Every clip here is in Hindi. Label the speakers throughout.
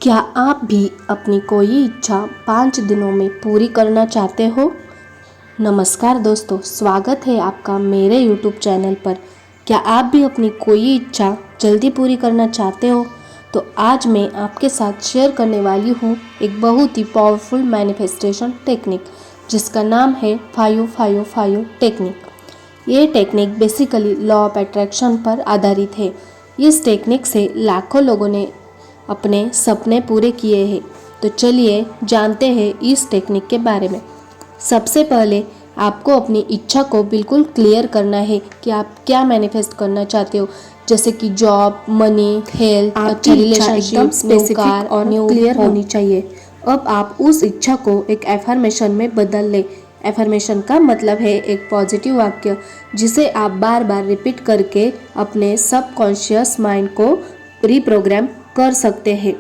Speaker 1: क्या आप भी अपनी कोई इच्छा 5 दिनों में पूरी करना चाहते हो? नमस्कार दोस्तों, स्वागत है आपका मेरे YouTube चैनल पर। क्या आप भी अपनी कोई इच्छा जल्दी पूरी करना चाहते हो? तो आज मैं आपके साथ शेयर करने वाली हूँ एक बहुत ही पावरफुल मैनिफेस्टेशन टेक्निक जिसका नाम है 555 टेक्निक। ये technique basically law of attraction पर आधारित है। इस टेक्निक से लाखों लोगों ने अपने सपने पूरे किए हैं। तो चलिए जानते हैं इस टेक्निक के बारे में। सबसे पहले आपको अपनी इच्छा को बिल्कुल क्लियर करना है कि आप क्या मैनिफेस्ट करना चाहते हो, जैसे कि जॉब, मनी, हेल्थ, अच्छा रिलेशनशिप, स्पेसिफिक और क्लियर होनी चाहिए। अब आप उस इच्छा को एक एफर्मेशन में बदल लें। एफर्मेशन का मतलब है एक पॉजिटिव वाक्य जिसे आप बार बार रिपीट करके अपने सबकॉन्शियस माइंड को रिप्रोग्राम कर सकते हैं।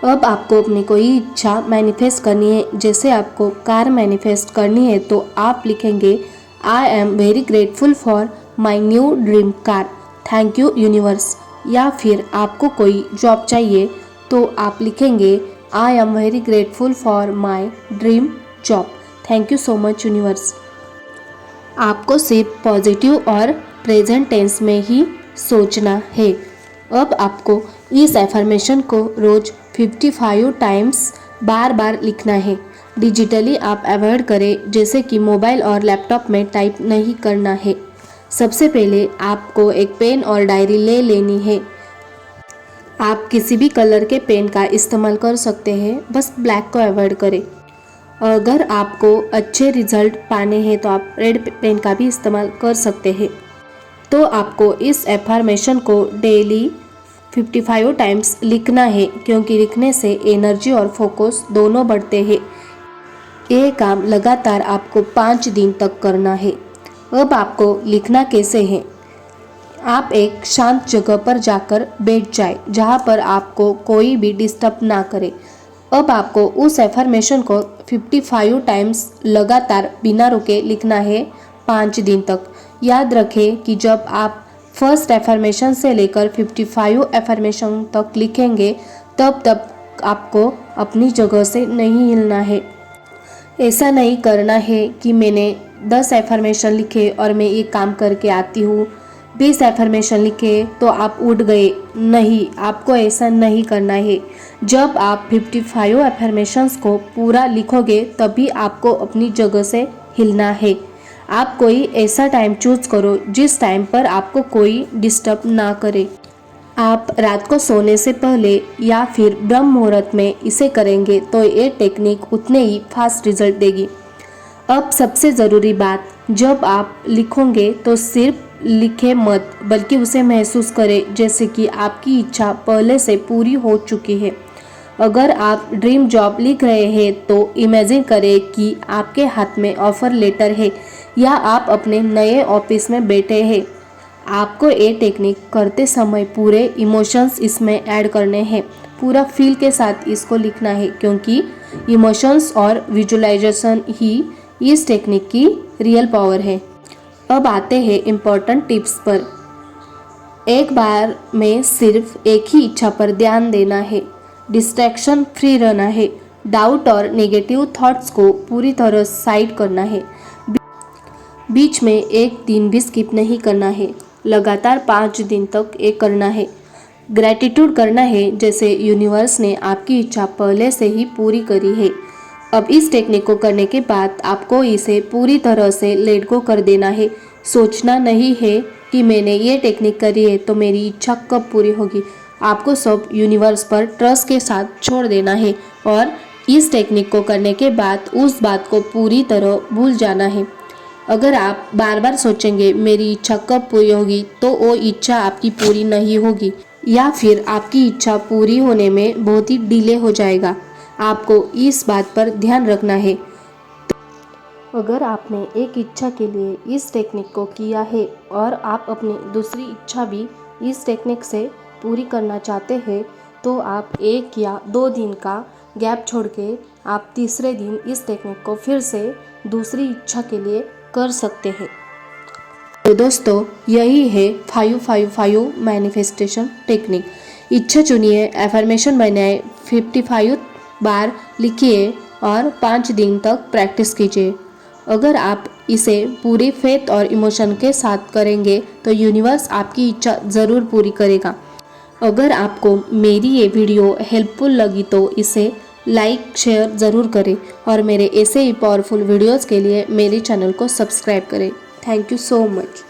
Speaker 1: अब आपको अपनी कोई इच्छा मैनिफेस्ट करनी है, जैसे आपको कार मैनिफेस्ट करनी है तो आप लिखेंगे I am very grateful for my new dream car, thank you universe. या फिर आपको कोई जॉब चाहिए तो आप लिखेंगे I am very grateful for my dream job, thank you so much universe. आपको सिर्फ पॉजिटिव और प्रेजेंट टेंस में ही सोचना है। अब आपको इस एफर्मेशन को रोज 55 टाइम्स बार बार लिखना है। डिजिटली आप अवॉइड करें, जैसे कि मोबाइल और लैपटॉप में टाइप नहीं करना है। सबसे पहले आपको एक पेन और डायरी ले लेनी है। आप किसी भी कलर के पेन का इस्तेमाल कर सकते हैं, बस ब्लैक को अवॉइड करें। अगर आपको अच्छे रिजल्ट पाने हैं तो आप रेड पेन का भी इस्तेमाल कर सकते हैं। तो आपको इस एफर्मेशन को डेली 55 टाइम्स लिखना है, क्योंकि लिखने से एनर्जी और फोकस दोनों बढ़ते हैं। ये काम लगातार आपको 5 दिन तक करना है। अब आपको लिखना कैसे है? आप एक शांत जगह पर जाकर बैठ जाए जहाँ पर आपको कोई भी डिस्टर्ब ना करे। अब आपको उस एफर्मेशन को 55 टाइम्स लगातार बिना रुके लिखना है 5 दिन तक। याद रखें कि जब आप फर्स्ट एफर्मेशन से लेकर 55 एफर्मेशन तक लिखेंगे तब आपको अपनी जगह से नहीं हिलना है। ऐसा नहीं करना है कि मैंने 10 एफर्मेशन लिखे और मैं ये काम करके आती हूँ, 20 एफर्मेशन लिखे तो आप उठ गए। नहीं, आपको ऐसा नहीं करना है। जब आप 55 एफर्मेशंस को पूरा लिखोगे तभी आपको अपनी जगह से हिलना है। आप कोई ऐसा टाइम चूज करो जिस टाइम पर आपको कोई डिस्टर्ब ना करे। आप रात को सोने से पहले या फिर ब्रह्म मुहूर्त में इसे करेंगे तो ये टेक्निक उतने ही फास्ट रिजल्ट देगी। अब सबसे ज़रूरी बात, जब आप लिखोगे तो सिर्फ लिखे मत, बल्कि उसे महसूस करें जैसे कि आपकी इच्छा पहले से पूरी हो चुकी है। अगर आप ड्रीम जॉब लिख रहे हैं तो इमेजिन करें कि आपके हाथ में ऑफर लेटर है या आप अपने नए ऑफिस में बैठे हैं। आपको ये टेक्निक करते समय पूरे इमोशंस इसमें ऐड करने हैं। पूरा फील के साथ इसको लिखना है, क्योंकि इमोशंस और विजुअलाइजेशन ही इस टेक्निक की रियल पावर है। अब आते हैं इम्पोर्टेंट टिप्स पर। एक बार में सिर्फ एक ही इच्छा पर ध्यान देना है। डिस्ट्रैक्शन फ्री रहना है। डाउट और नेगेटिव थॉट्स को पूरी तरह साइड करना है। बीच में एक दिन भी स्किप नहीं करना है। लगातार 5 दिन तक ये करना है। ग्रैटिट्यूड करना है, जैसे यूनिवर्स ने आपकी इच्छा पहले से ही पूरी करी है। अब इस टेक्निक को करने के बाद आपको इसे पूरी तरह से लेट गो कर देना है। सोचना नहीं है कि मैंने ये टेक्निक करी है तो मेरी इच्छा कब पूरी होगी। आपको सब यूनिवर्स पर ट्रस्ट के साथ छोड़ देना है और इस टेक्निक को करने के बाद उस बात को पूरी तरह भूल जाना है। अगर आप बार बार सोचेंगे मेरी इच्छा कब पूरी होगी तो वो इच्छा आपकी पूरी नहीं होगी, या फिर आपकी इच्छा पूरी होने में बहुत ही डिले हो जाएगा। आपको इस बात पर ध्यान रखना है। अगर आपने एक इच्छा के लिए इस टेक्निक को किया है और आप अपनी दूसरी इच्छा भी इस टेक्निक से पूरी करना चाहते हैं तो आप 1 या 2 दिन का गैप छोड़ के आप तीसरे दिन इस टेक्निक को फिर से दूसरी इच्छा के लिए कर सकते हैं। तो दोस्तों, यही है 555 मैनिफेस्टेशन टेक्निक। इच्छा चुनिए, एफर्मेशन बनाए, 55 बार लिखिए और 5 दिन तक प्रैक्टिस कीजिए। अगर आप इसे पूरी फेथ और इमोशन के साथ करेंगे तो यूनिवर्स आपकी इच्छा ज़रूर पूरी करेगा। अगर आपको मेरी ये वीडियो हेल्पफुल लगी तो इसे लाइक शेयर ज़रूर करें और मेरे ऐसे ही पावरफुल वीडियोज़ के लिए मेरे चैनल को सब्सक्राइब करें। Thank you so much.